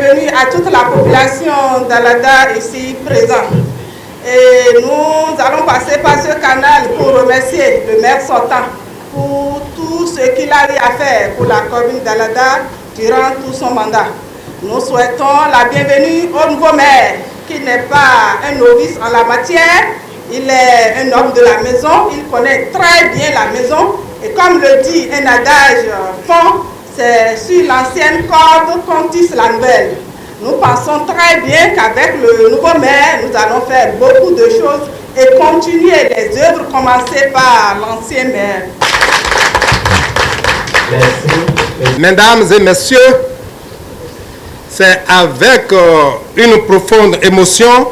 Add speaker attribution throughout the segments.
Speaker 1: bienvenue à toute la population d'Alada ici présente. Et nous allons passer par ce canal pour remercier le maire sortant pour tout ce qu'il a eu à faire pour la commune d'Alada durant tout son mandat. Nous souhaitons la bienvenue au nouveau maire qui n'est pas un novice en la matière. Il est un homme de la maison, il connaît très bien la maison. Et comme le dit un adage fond, c'est sur l'ancienne corde qu'on tisse la nouvelle. Nous pensons très bien qu'avec le nouveau maire, nous allons faire beaucoup de choses et continuer les œuvres commencées par l'ancien maire.
Speaker 2: Merci. Mesdames et messieurs, c'est avec une profonde émotion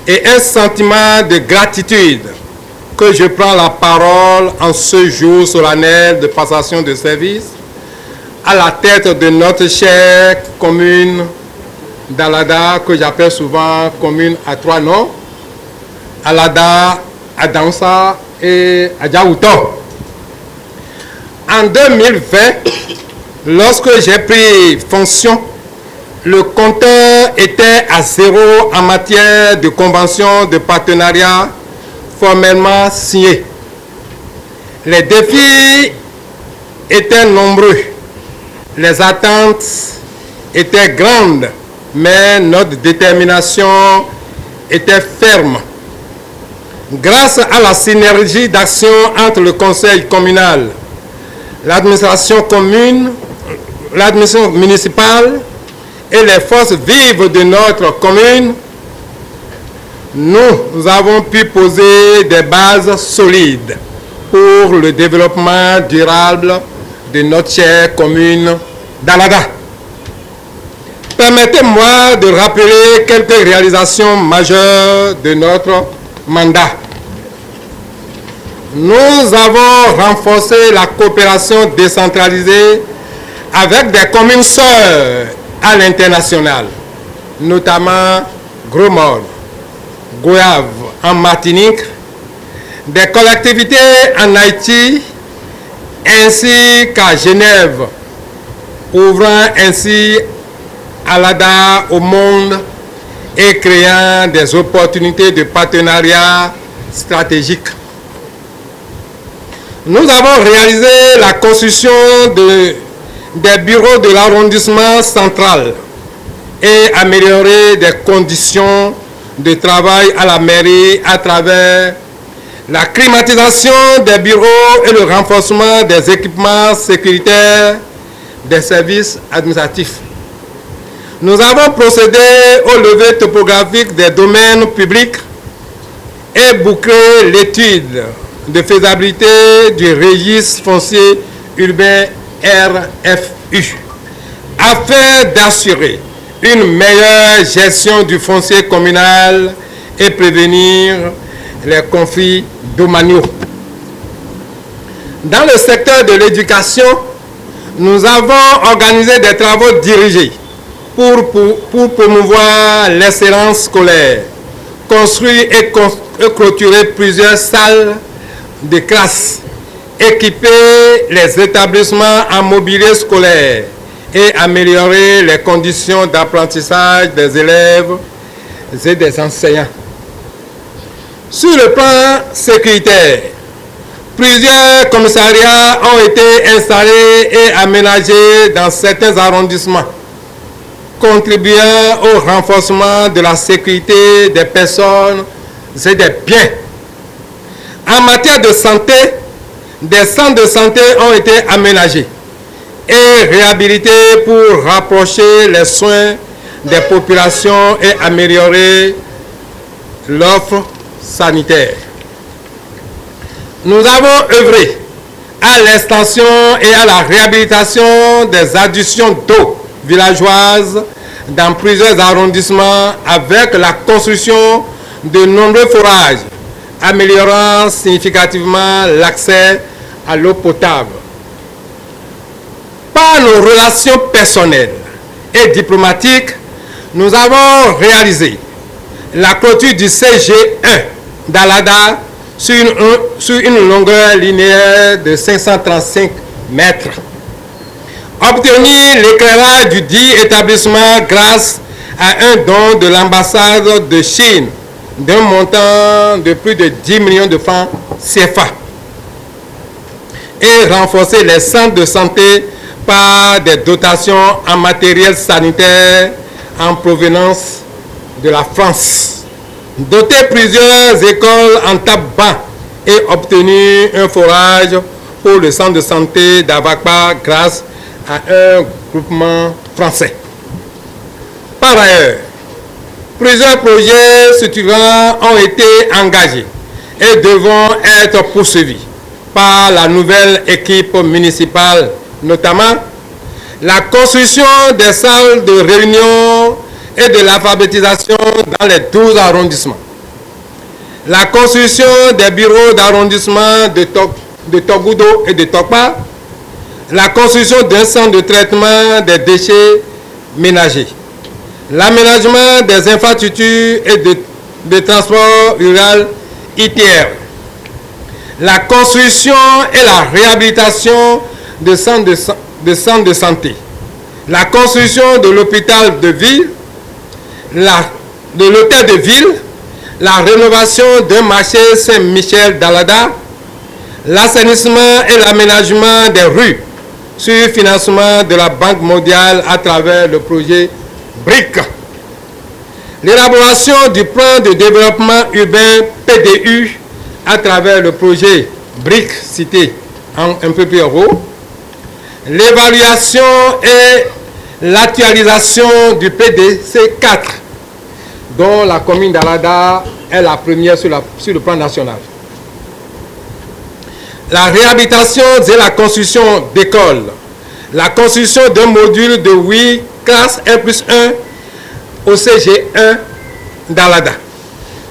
Speaker 2: et un sentiment de gratitude que je prends la parole en ce jour solennel de passation de service à la tête de notre chère commune d'Alada, que j'appelle souvent commune à trois noms, Alada, Adansa et Adjaouto. En 2020, lorsque j'ai pris fonction, le compteur était à zéro en matière de convention de partenariat formellement signée. Les défis étaient nombreux, les attentes étaient grandes, mais notre détermination était ferme. Grâce à la synergie d'action entre le conseil communal, l'administration commune, l'administration municipale et les forces vives de notre commune, nous avons pu poser des bases solides pour le développement durable de notre chère commune d'Alada. Permettez-moi de rappeler quelques réalisations majeures de notre mandat. Nous avons renforcé la coopération décentralisée avec des communes sœurs à l'international, notamment Gros-Morne, Goyave en Martinique, des collectivités en Haïti, ainsi qu'à Genève, ouvrant ainsi Alada au monde et créant des opportunités de partenariat stratégique. Nous avons réalisé la construction des bureaux de l'arrondissement central et amélioré des conditions de travail à la mairie à travers la climatisation des bureaux et le renforcement des équipements sécuritaires des services administratifs. Nous avons procédé au levé topographique des domaines publics et bouclé l'étude de faisabilité du registre foncier urbain RFU afin d'assurer une meilleure gestion du foncier communal et prévenir les conflits domaniaux. Dans le secteur de l'éducation, nous avons organisé des travaux dirigés pour promouvoir l'excellence scolaire, construit et clôturer plusieurs salles de classe, équiper les établissements en mobilier scolaire et améliorer les conditions d'apprentissage des élèves et des enseignants. Sur le plan sécuritaire, plusieurs commissariats ont été installés et aménagés dans certains arrondissements, contribuant au renforcement de la sécurité des personnes et des biens. En matière de santé, des centres de santé ont été aménagés et réhabilités pour rapprocher les soins des populations et améliorer l'offre sanitaire. Nous avons œuvré à l'extension et à la réhabilitation des adductions d'eau villageoises dans plusieurs arrondissements avec la construction de nombreux forages, améliorant significativement l'accès à l'eau potable. Par nos relations personnelles et diplomatiques, nous avons réalisé la clôture du CG1 d'Alada sur une longueur linéaire de 535 mètres. obtenu l'éclairage du dit établissement grâce à un don de l'ambassade de Chine d'un montant de plus de 10 millions de francs CFA et renforcer les centres de santé par des dotations en matériel sanitaire en provenance de la France, doter plusieurs écoles en tabac et obtenu un forage pour le centre de santé d'Avakpa grâce à un groupement français. Par ailleurs, plusieurs projets structurants ont été engagés et devront être poursuivis par la nouvelle équipe municipale, notamment la construction des salles de réunion et de l'alphabétisation dans les 12 arrondissements, la construction des bureaux d'arrondissement de Togudo et de Tokpa, la construction d'un centre de traitement des déchets ménagers, l'aménagement des infrastructures et de transport rural ITR, la construction et la réhabilitation de centres de santé, la construction de l'hôpital de ville, de l'hôtel de ville, la rénovation d'un marché Saint-Michel d'Alada, l'assainissement et l'aménagement des rues sur financement de la Banque mondiale à travers le projet BRIC, l'élaboration du plan de développement urbain PDU à travers le projet BRIC cité un peu plus haut, l'évaluation et l'actualisation du PDC 4 dont la commune d'Alada est la première sur le plan national. La réhabilitation et la construction d'écoles, la construction d'un module de 8 classes 1+1 au CG1 d'Alada,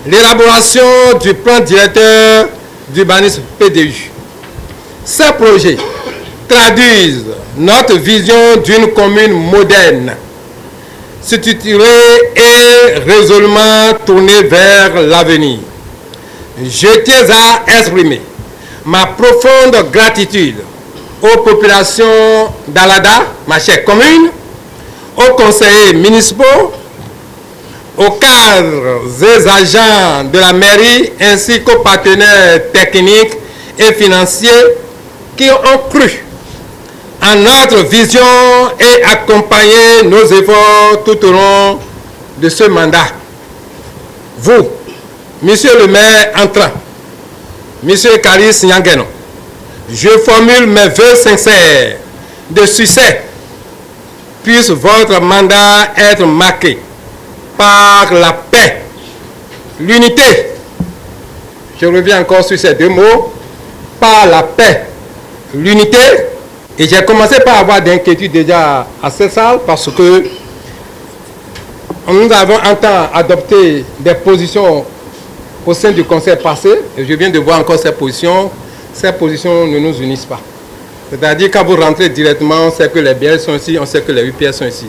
Speaker 2: l'élaboration du plan directeur d'urbanisme PDU. Ces projets traduisent notre vision d'une commune moderne, structurée et résolument tournée vers l'avenir. Je tiens à exprimer ma profonde gratitude aux populations d'Alada, ma chère commune, aux conseillers municipaux, aux cadres et agents de la mairie ainsi qu'aux partenaires techniques et financiers qui ont cru en notre vision et accompagné nos efforts tout au long de ce mandat. Vous, Monsieur le maire entrant, Monsieur Karis Nyangeno, je formule mes vœux sincères de succès. Puisse votre mandat être marqué par la paix, l'unité. Je reviens encore sur ces deux mots, par la paix, l'unité. Et j'ai commencé par avoir d'inquiétude déjà à cette salle parce que nous avons un temps adopté des positions au sein du conseil passé, et je viens de voir encore ces positions ne nous unissent pas. C'est-à-dire quand vous rentrez directement, on sait que les BL sont ici, on sait que les UPR sont ici.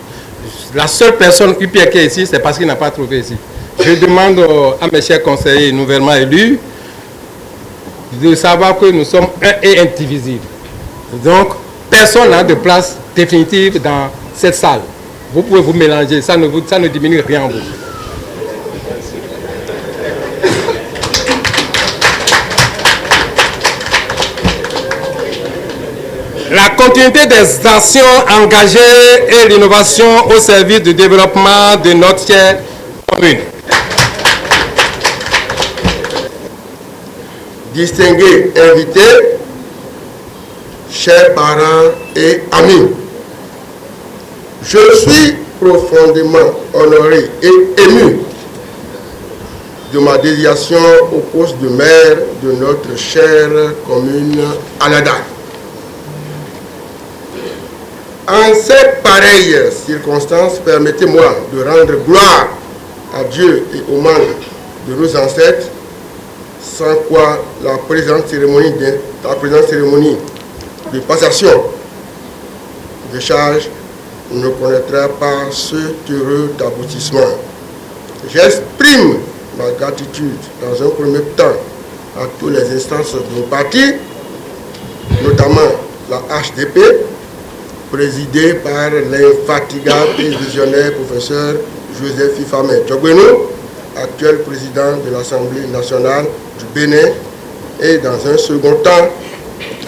Speaker 2: La seule personne UPR qui est ici, c'est parce qu'il n'a pas trouvé ici. Je demande à mes chers conseillers nouvellement élus de savoir que nous sommes un et indivisibles. Donc, personne n'a de place définitive dans cette salle. Vous pouvez vous mélanger, ça ne diminue rien en vous. La continuité des actions engagées et l'innovation au service du développement de notre chère commune.
Speaker 3: Distingués invités, chers parents et amis, je suis profondément honoré et ému de ma désignation au poste de maire de notre chère commune Alada. En ces pareilles circonstances, permettez-moi de rendre gloire à Dieu et aux membres de nos ancêtres, sans quoi la présente cérémonie de passation de charge ne connaîtra pas ce heureux aboutissement. J'exprime ma gratitude dans un premier temps à toutes les instances de nos partis, notamment la HDP, présidé par l'infatigable et visionnaire professeur Joseph Ifame Djogbenou, actuel président de l'Assemblée nationale du Bénin, et dans un second temps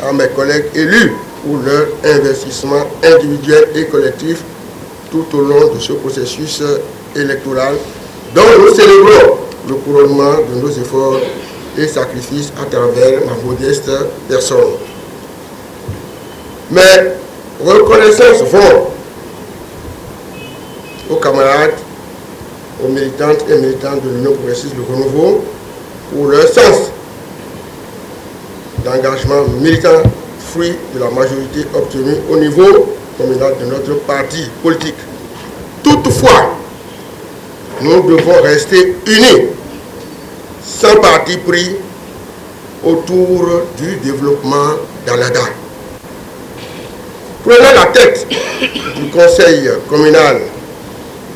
Speaker 3: à mes collègues élus pour leur investissement individuel et collectif tout au long de ce processus électoral dont nous célébrons le couronnement de nos efforts et sacrifices à travers ma modeste personne. Mais reconnaissance vont aux camarades, aux militantes et militants de l'Union progressiste du Renouveau pour leur sens d'engagement militant, fruit de la majorité obtenue au niveau communal de notre parti politique. Toutefois, nous devons rester unis, sans parti pris, autour du développement d'Alada. Prenant la tête du conseil communal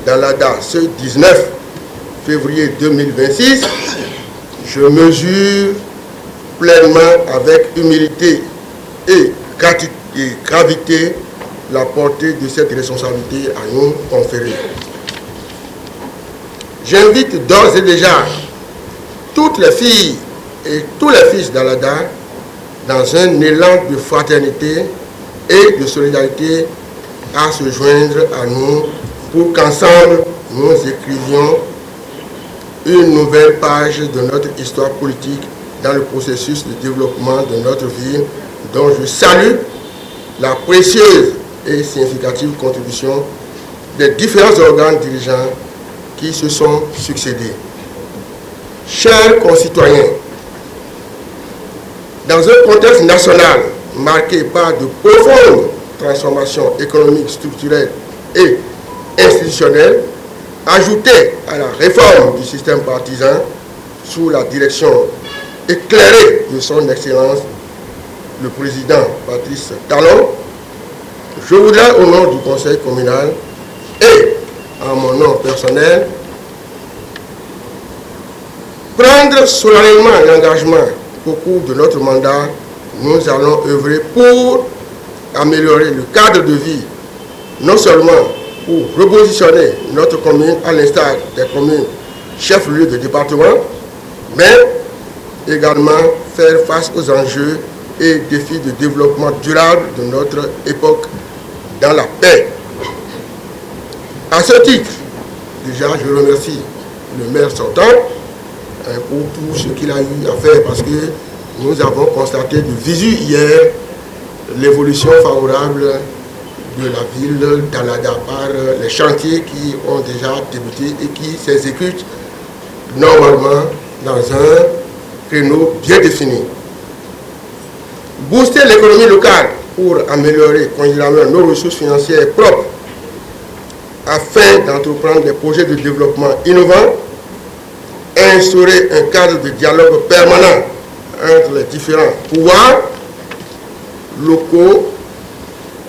Speaker 3: d'Alada ce 19 février 2026, je mesure pleinement avec humilité et gravité la portée de cette responsabilité à nous conférer. J'invite d'ores et déjà toutes les filles et tous les fils d'Alada dans un élan de fraternité et de solidarité à se joindre à nous pour qu'ensemble nous écrivions une nouvelle page de notre histoire politique dans le processus de développement de notre ville, dont je salue la précieuse et significative contribution des différents organes dirigeants qui se sont succédés. Chers concitoyens, dans un contexte national marqué par de profondes transformations économiques, structurelles et institutionnelles, ajoutées à la réforme du système partisan sous la direction éclairée de son Excellence le Président Patrice Talon, je voudrais au nom du Conseil communal et en mon nom personnel prendre solennellement l'engagement qu'au cours de notre mandat, nous allons œuvrer pour améliorer le cadre de vie, non seulement pour repositionner notre commune à l'instar des communes chefs-lieux de département, mais également faire face aux enjeux et défis de développement durable de notre époque dans la paix. À ce titre, déjà je remercie le maire sortant pour tout ce qu'il a eu à faire, parce que nous avons constaté de visu hier l'évolution favorable de la ville d'Alada par les chantiers qui ont déjà débuté et qui s'exécutent normalement dans un créneau bien défini. Booster l'économie locale pour améliorer considérablement nos ressources financières propres afin d'entreprendre des projets de développement innovants, instaurer un cadre de dialogue permanent entre les différents pouvoirs locaux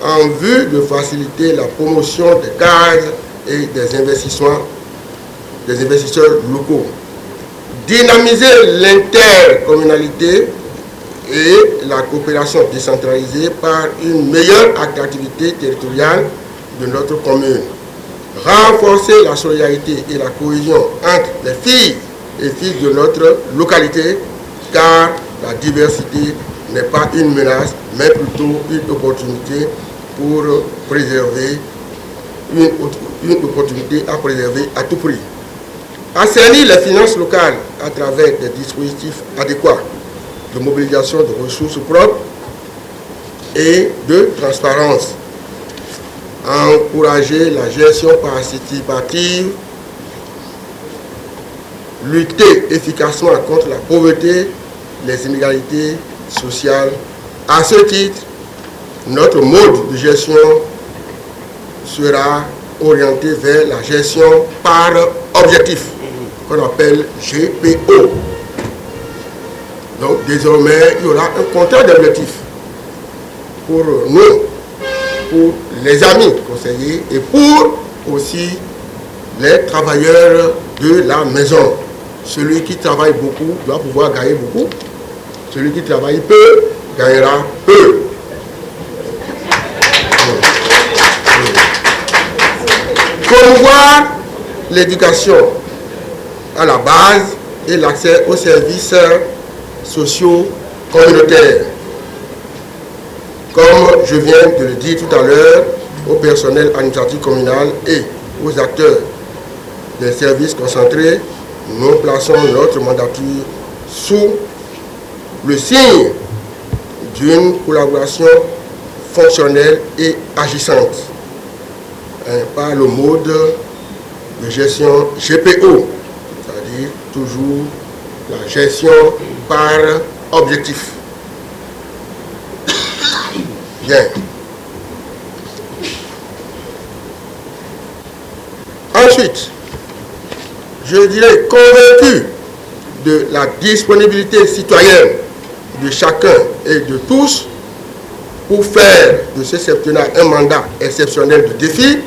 Speaker 3: en vue de faciliter la promotion des cases et des investisseurs locaux. Dynamiser l'intercommunalité et la coopération décentralisée par une meilleure attractivité territoriale de notre commune. Renforcer la solidarité et la cohésion entre les filles et fils de notre localité, car la diversité n'est pas une menace, mais plutôt une opportunité pour préserver, une opportunité à préserver à tout prix. Assainir les finances locales à travers des dispositifs adéquats de mobilisation de ressources propres et de transparence. Encourager la gestion participative, lutter efficacement contre la pauvreté, les inégalités sociales. À ce titre, notre mode de gestion sera orienté vers la gestion par objectif, qu'on appelle GPO. Donc désormais, il y aura un compteur d'objectifs pour nous, pour les amis conseillers et pour aussi les travailleurs de la maison. Celui qui travaille beaucoup doit pouvoir gagner beaucoup. Celui qui travaille peu gagnera peu. promouvoir l'éducation à la base et l'accès aux services sociaux communautaires. Comme je viens de le dire tout à l'heure, au personnel administratif communal et aux acteurs des services concentrés, nous plaçons notre mandature sous le signe d'une collaboration fonctionnelle et agissante par le mode de gestion GPO, c'est-à-dire toujours la gestion par objectif. Bien. Ensuite, je dirais convaincu de la disponibilité citoyenne de chacun et de tous pour faire de ce septennat un mandat exceptionnel de défi,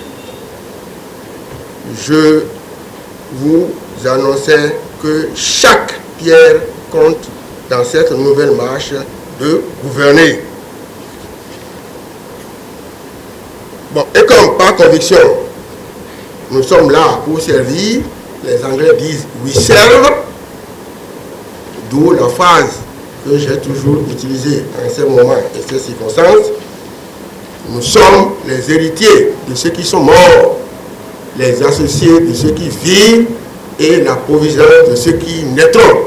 Speaker 3: je vous annonçais que chaque pierre compte dans cette nouvelle marche de gouverner. Bon, et comme par conviction, nous sommes là pour servir, les Anglais disent « we serve », d'où la phrase que j'ai toujours utilisée en ces moments et ces circonstances. Nous sommes les héritiers de ceux qui sont morts, les associés de ceux qui vivent et la providence de ceux qui naîtront.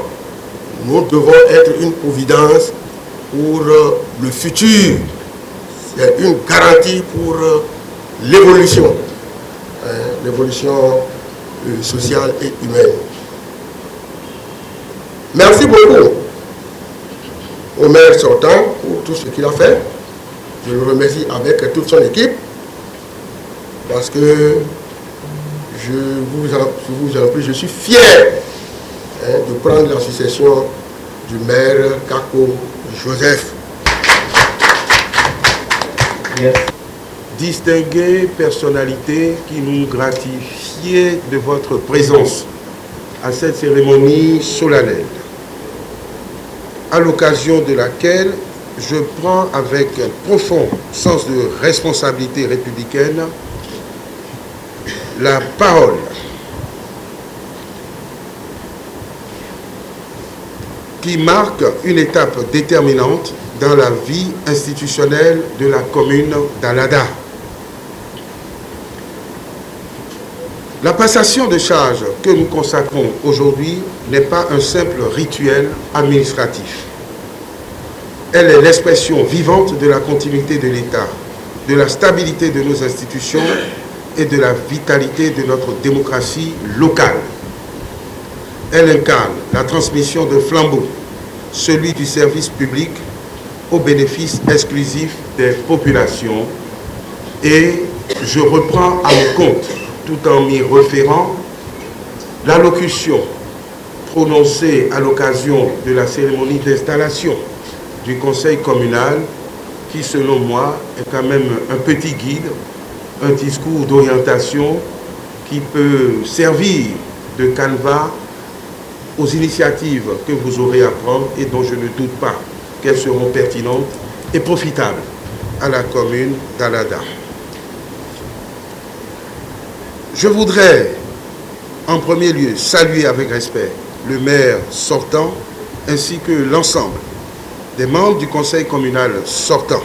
Speaker 3: Nous devons être une providence pour le futur. C'est une garantie pour l'évolution, l'évolution sociale et humaine. Merci beaucoup au maire sortant pour tout ce qu'il a fait. Je le remercie avec toute son équipe parce que je vous en prie, je suis fier de prendre la succession du maire Kako Joseph.
Speaker 4: Yes. Distinguée personnalité qui nous gratifiez de votre présence à cette cérémonie solennelle, à l'occasion de laquelle je prends avec un profond sens de responsabilité républicaine la parole qui marque une étape déterminante dans la vie institutionnelle de la commune d'Alada. La passation de charges que nous consacrons aujourd'hui n'est pas un simple rituel administratif. Elle est l'expression vivante de la continuité de l'État, de la stabilité de nos institutions et de la vitalité de notre démocratie locale. Elle incarne la transmission de flambeau, celui du service public au bénéfice exclusif des populations. Et je reprends à mon compte, tout en m'y référant, l'allocution prononcée à l'occasion de la cérémonie d'installation du conseil communal, qui selon moi est quand même un petit guide, un discours d'orientation qui peut servir de canevas aux initiatives que vous aurez à prendre et dont je ne doute pas qu'elles seront pertinentes et profitables à la commune d'Alada. Je voudrais en premier lieu saluer avec respect le maire sortant ainsi que l'ensemble des membres du conseil communal sortant.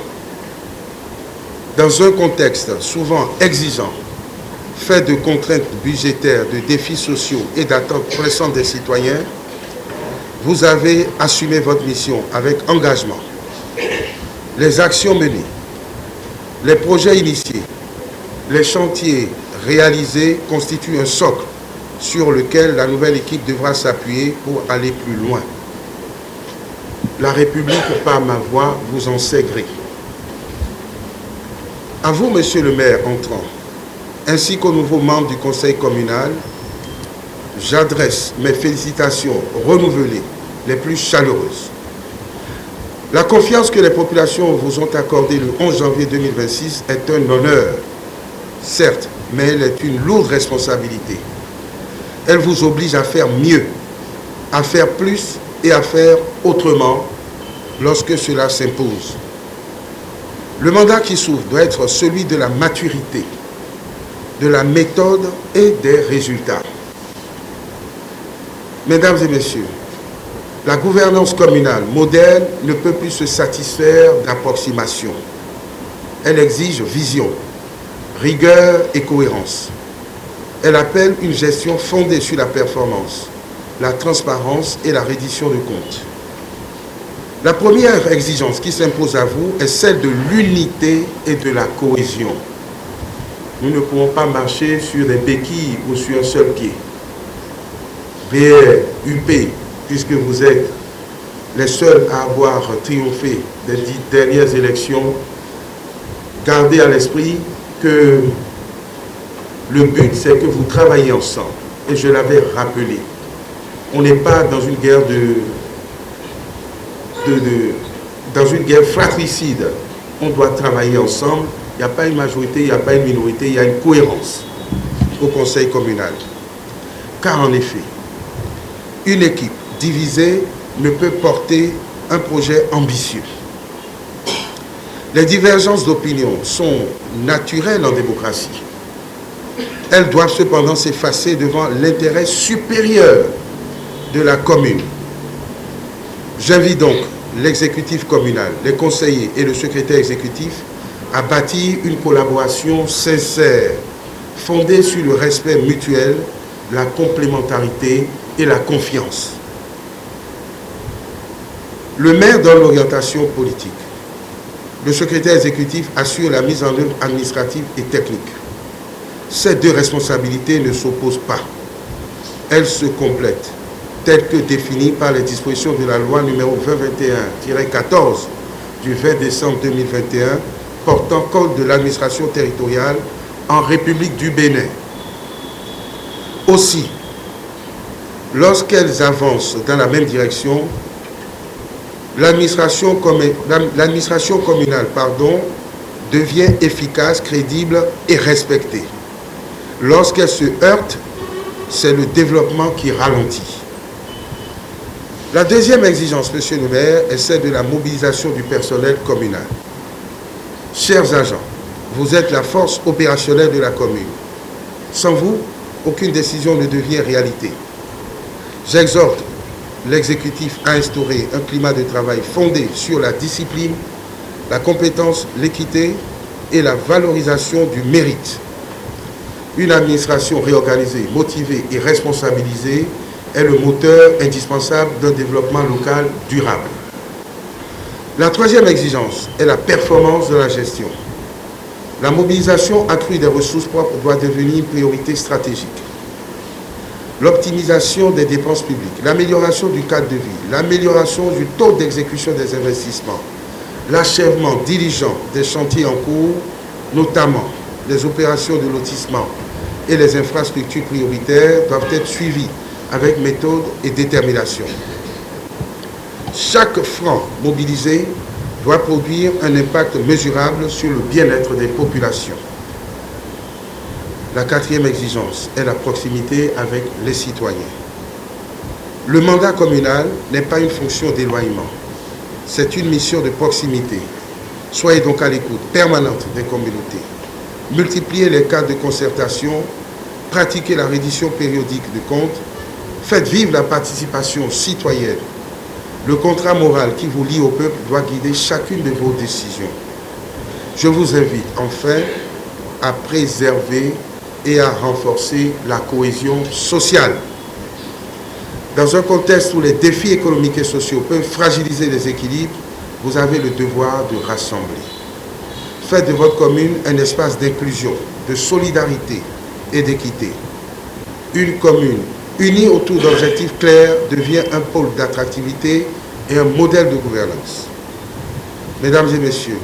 Speaker 4: Dans un contexte souvent exigeant, fait de contraintes budgétaires, de défis sociaux et d'attentes pressantes des citoyens, vous avez assumé votre mission avec engagement. Les actions menées, les projets initiés, les chantiers réalisés constituent un socle sur lequel la nouvelle équipe devra s'appuyer pour aller plus loin. La République, par ma voix, vous en sait gré. À vous, monsieur le maire entrant, ainsi qu'aux nouveaux membres du conseil communal, j'adresse mes félicitations renouvelées, les plus chaleureuses. La confiance que les populations vous ont accordée le 11 janvier 2026 est un honneur, certes, mais elle est une lourde responsabilité. Elle vous oblige à faire mieux, à faire plus et à faire autrement lorsque cela s'impose. Le mandat qui s'ouvre doit être celui de la maturité, de la méthode et des résultats. Mesdames et messieurs, la gouvernance communale moderne ne peut plus se satisfaire d'approximations. Elle exige vision, rigueur et cohérence. Elle appelle une gestion fondée sur la performance, la transparence et la reddition de comptes. La première exigence qui s'impose à vous est celle de l'unité et de la cohésion. Nous ne pouvons pas marcher sur des béquilles ou sur un seul pied. BR, UP, puisque vous êtes les seuls à avoir triomphé des dernières élections, gardez à l'esprit que le but, c'est que vous travaillez ensemble. Et je l'avais rappelé. On n'est pas dans une guerre dans une guerre fratricide. On doit travailler ensemble. Il n'y a pas une majorité, il n'y a pas une minorité, il y a une cohérence au conseil communal. Car en effet, une équipe divisée ne peut porter un projet ambitieux. Les divergences d'opinion sont naturelles en démocratie. Elles doivent cependant s'effacer devant l'intérêt supérieur de la commune. J'invite donc l'exécutif communal, les conseillers et le secrétaire exécutif à bâtir une collaboration sincère, fondée sur le respect mutuel, la complémentarité et la confiance. Le maire donne l'orientation politique. Le secrétaire exécutif assure la mise en œuvre administrative et technique. Ces deux responsabilités ne s'opposent pas. Elles se complètent, telles que définies par les dispositions de la loi numéro 2021-14 du 20 décembre 2021 portant code de l'administration territoriale en République du Bénin. Aussi, lorsqu'elles avancent dans la même direction, l'administration communale devient efficace, crédible et respectée. Lorsqu'elle se heurte, c'est le développement qui ralentit. La deuxième exigence, Monsieur le maire, est celle de la mobilisation du personnel communal. Chers agents, vous êtes la force opérationnelle de la commune. Sans vous, aucune décision ne devient réalité. J'exhorte l'exécutif à instaurer un climat de travail fondé sur la discipline, la compétence, l'équité et la valorisation du mérite. Une administration réorganisée, motivée et responsabilisée est le moteur indispensable d'un développement local durable. La troisième exigence est la performance de la gestion. La mobilisation accrue des ressources propres doit devenir une priorité stratégique. L'optimisation des dépenses publiques, l'amélioration du cadre de vie, l'amélioration du taux d'exécution des investissements, l'achèvement diligent des chantiers en cours, notamment les opérations de lotissement et les infrastructures prioritaires, doivent être suivies avec méthode et détermination. Chaque franc mobilisé doit produire un impact mesurable sur le bien-être des populations. La quatrième exigence est la proximité avec les citoyens. Le mandat communal n'est pas une fonction d'éloignement, c'est une mission de proximité. Soyez donc à l'écoute permanente des communautés. Multipliez les cadres de concertation, pratiquez la reddition périodique de comptes, faites vivre la participation citoyenne. Le contrat moral qui vous lie au peuple doit guider chacune de vos décisions. Je vous invite enfin à préserver et à renforcer la cohésion sociale. Dans un contexte où les défis économiques et sociaux peuvent fragiliser les équilibres, vous avez le devoir de rassembler. Faites de votre commune un espace d'inclusion, de solidarité et d'équité. Une commune unie autour d'objectifs clairs devient un pôle d'attractivité et un modèle de gouvernance. Mesdames et messieurs,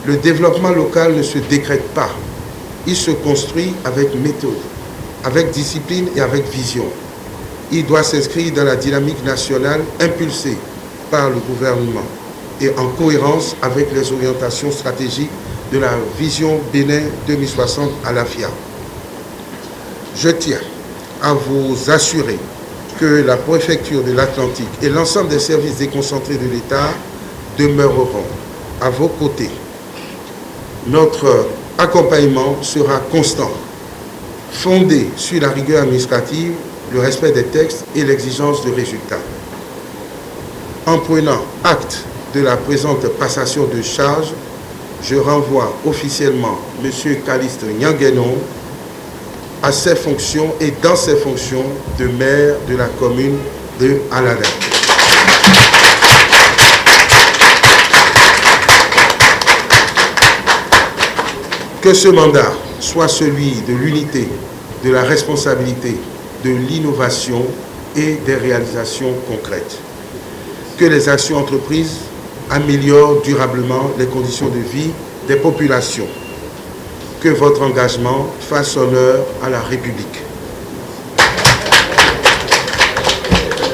Speaker 4: le développement local ne se décrète pas. Il se construit avec méthode, avec discipline et avec vision. Il doit s'inscrire dans la dynamique nationale impulsée par le gouvernement et en cohérence avec les orientations stratégiques de la vision Bénin 2060 à l'AFIA. Je tiens à vous assurer que la préfecture de l'Atlantique et l'ensemble des services déconcentrés de l'État demeureront à vos côtés. Notre accompagnement sera constant fondée sur la rigueur administrative, le respect des textes et l'exigence de résultats. En prenant acte de la présente passation de charges, je renvoie officiellement M. Calixte Nyanguenon à ses fonctions et dans ses fonctions de maire de la commune de Alada. Que ce mandat soit celui de l'unité, de la responsabilité, de l'innovation et des réalisations concrètes. Que les actions entreprises améliorent durablement les conditions de vie des populations. Que votre engagement fasse honneur à la République.